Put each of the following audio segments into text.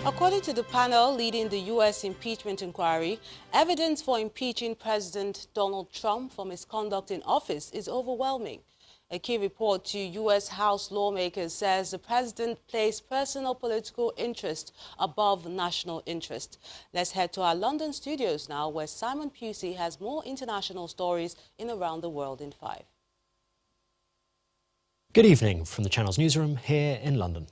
According to the panel leading the U.S. impeachment inquiry, evidence for impeaching President Donald Trump for misconduct in office is overwhelming. A key report to U.S. House lawmakers says the president placed personal political interest above national interest. Let's head to our London studios now, where Simon Pusey has more international stories in Around the World in 5. Good evening from the Channel's newsroom here in London.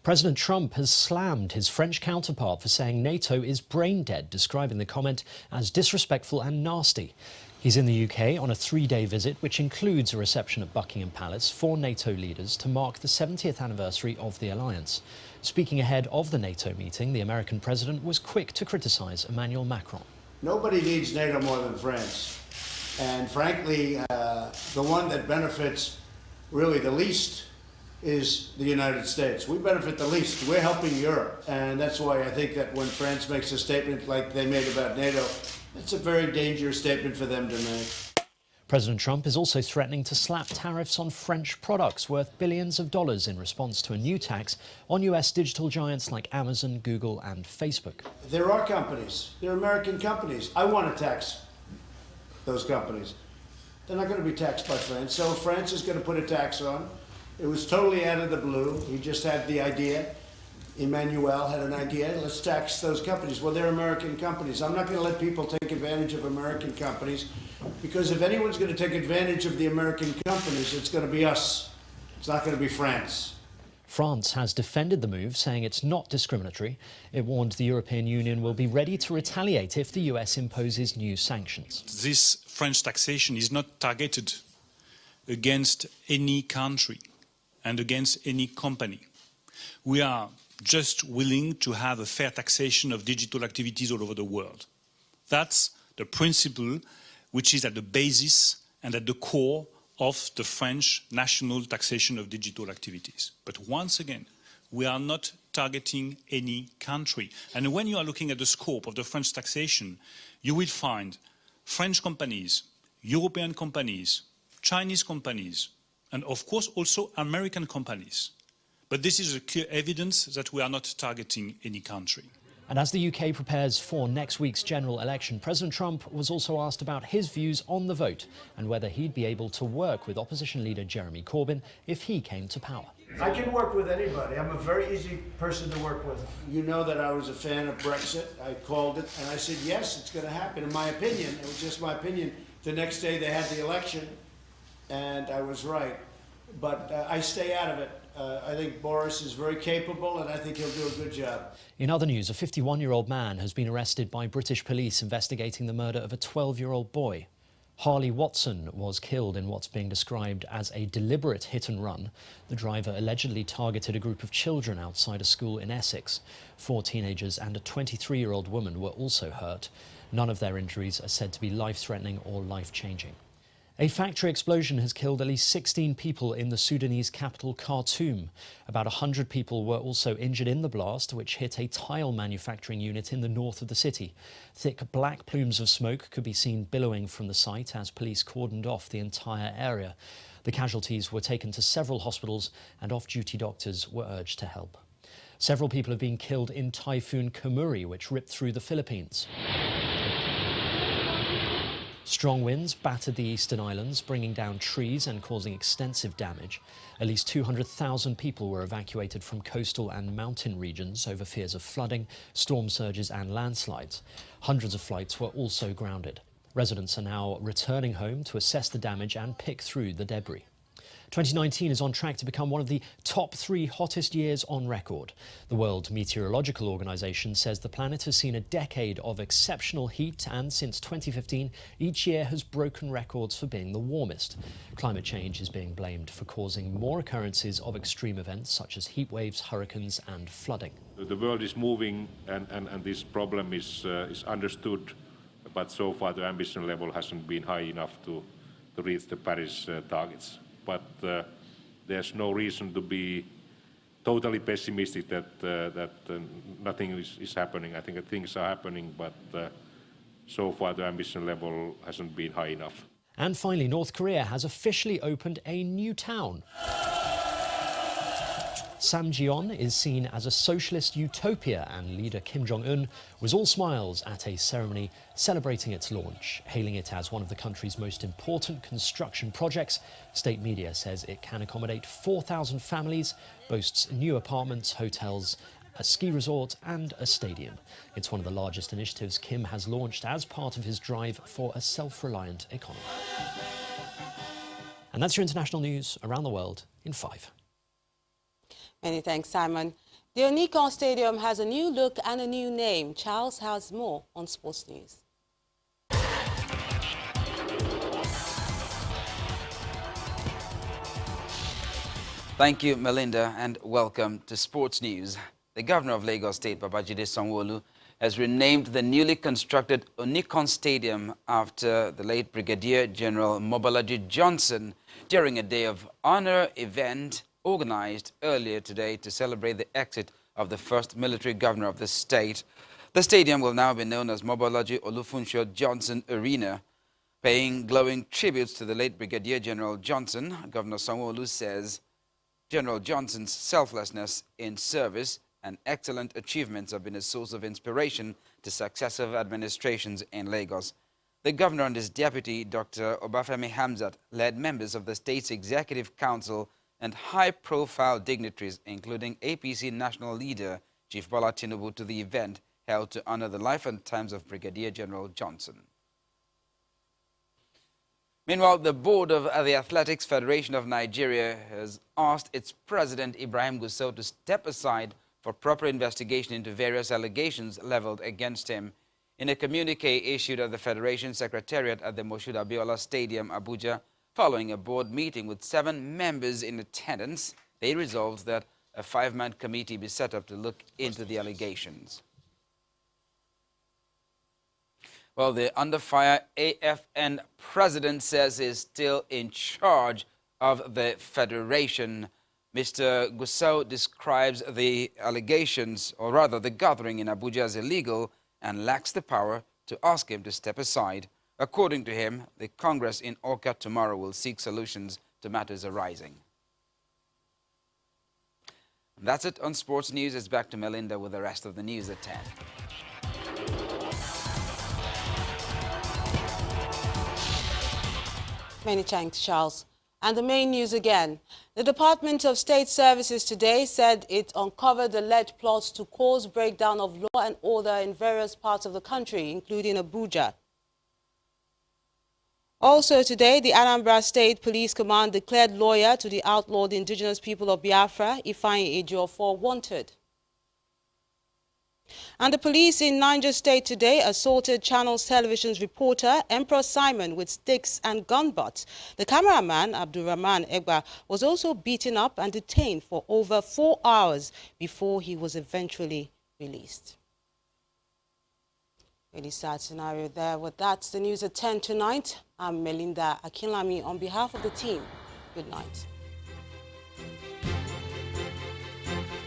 President Trump has slammed his French counterpart for saying NATO is brain dead, describing the comment as disrespectful and nasty. He's in the UK on a 3-day visit, which includes a reception at Buckingham Palace for NATO leaders to mark the 70th anniversary of the alliance. Speaking ahead of the NATO meeting, the American president was quick to criticise Emmanuel Macron. Nobody needs NATO more than France. And frankly, the one that benefits really the least is the United States. We benefit the least. We're helping Europe. And that's why I think that when France makes a statement like they made about NATO, it's a very dangerous statement for them to make. President Trump is also threatening to slap tariffs on French products worth billions of dollars in response to a new tax on US digital giants like Amazon, Google and Facebook. There are companies. There are American companies. I want to tax those companies. They're not going to be taxed by France. So France is going to put a tax on. It was totally out of the blue. He just had the idea. Emmanuel had an idea. Let's tax those companies. Well, they're American companies. I'm not going to let people take advantage of American companies, because if anyone's going to take advantage of the American companies, it's going to be us. It's not going to be France. France has defended the move, saying it's not discriminatory. It warned the European Union will be ready to retaliate if the US imposes new sanctions. This French taxation is not targeted against any country and against any company. We are just willing to have a fair taxation of digital activities all over the world. That's the principle which is at the basis and at the core of the French national taxation of digital activities. But once again, we are not targeting any country. And when you are looking at the scope of the French taxation, you will find French companies, European companies, Chinese companies, and of course also American companies. But this is a clear evidence that we are not targeting any country. And as the UK prepares for next week's general election, President Trump was also asked about his views on the vote and whether he'd be able to work with opposition leader Jeremy Corbyn if he came to power. I can work with anybody. I'm a very easy person to work with. You know that I was a fan of Brexit. I called it and I said, yes, it's going to happen. In my opinion, it was just my opinion. The next day they had the election and I was right. But I stay out of it. I think Boris is very capable and I think he'll do a good job. In other news, a 51-year-old man has been arrested by British police investigating the murder of a 12-year-old boy. Harley Watson was killed in what's being described as a deliberate hit and run. The driver allegedly targeted a group of children outside a school in Essex. 4 teenagers and a 23-year-old woman were also hurt. None of their injuries are said to be life-threatening or life-changing. A factory explosion has killed at least 16 people in the Sudanese capital Khartoum. About 100 people were also injured in the blast, which hit a tile manufacturing unit in the north of the city. Thick black plumes of smoke could be seen billowing from the site as police cordoned off the entire area. The casualties were taken to several hospitals and off-duty doctors were urged to help. Several people have been killed in Typhoon Kamuri, which ripped through the Philippines. Strong winds battered the eastern islands, bringing down trees and causing extensive damage. At least 200,000 people were evacuated from coastal and mountain regions over fears of flooding, storm surges and landslides. Hundreds of flights were also grounded. Residents are now returning home to assess the damage and pick through the debris. 2019 is on track to become one of the top 3 hottest years on record. The World Meteorological Organization says the planet has seen a decade of exceptional heat, and since 2015, each year has broken records for being the warmest. Climate change is being blamed for causing more occurrences of extreme events such as heat waves, hurricanes and flooding. The world is moving and this problem is understood, but so far the ambition level hasn't been high enough to reach the Paris targets. But there's no reason to be totally pessimistic that nothing is happening. I think that things are happening, but so far the ambition level hasn't been high enough. And finally, North Korea has officially opened a new town. Samjeon is seen as a socialist utopia, and leader Kim Jong-un was all smiles at a ceremony celebrating its launch, hailing it as one of the country's most important construction projects. State media says it can accommodate 4,000 families, boasts new apartments, hotels, a ski resort and a stadium. It's one of the largest initiatives Kim has launched as part of his drive for a self-reliant economy. And that's your international news around the world in 5. Many thanks, Simon. The Onikan Stadium has a new look and a new name. Charles has more on Sports News. Thank you, Melinda, and welcome to Sports News. The Governor of Lagos State, Babajide Sanwo-Olu, has renamed the newly constructed Onikan Stadium after the late Brigadier General Mobolaji Johnson during a day of honor event organized earlier today to celebrate the exit of the first military governor of the state. The stadium will now be known as Mobolaji Olufunso Johnson Arena. Paying glowing tributes to the late Brigadier General Johnson, Governor Sanwo-Olu says General Johnson's selflessness in service and excellent achievements have been a source of inspiration to successive administrations in Lagos. The governor and his deputy, Dr. Obafemi Hamzat, led members of the state's Executive Council and high-profile dignitaries, including APC national leader Chief Bola Tinubu, to the event held to honor the life and times of Brigadier General Johnson. Meanwhile, the board of the Athletics Federation of Nigeria has asked its president, Ibrahim Gusau, to step aside for proper investigation into various allegations leveled against him. In a communique issued at the Federation Secretariat at the Moshood Abiola Stadium, Abuja, following a board meeting with 7 members in attendance, they resolved that a 5-man committee be set up to look into the allegations. Well, the under-fire AFN president says he's still in charge of the federation. Mr. Gusau describes the allegations, or rather the gathering in Abuja, as illegal and lacks the power to ask him to step aside. According to him, the Congress in Awka tomorrow will seek solutions to matters arising. And that's it on Sports News. It's back to Melinda with the rest of the news at 10. Many thanks, Charles. And the main news again. The Department of State Services today said it uncovered alleged plots to cause breakdown of law and order in various parts of the country, including Abuja. Also today, the Anambra State Police Command declared lawyer to the outlawed indigenous people of Biafra, Ifeanyi Ejiofor, wanted. And the police in Niger State today assaulted Channels Television's reporter, Emperor Simon, with sticks and gun butts. The cameraman, Abdulrahman Egba, was also beaten up and detained for over 4 hours before he was eventually released. Really sad scenario there. Well, that's the news at 10 tonight. I'm Melinda Akinlami on behalf of the team. Good night.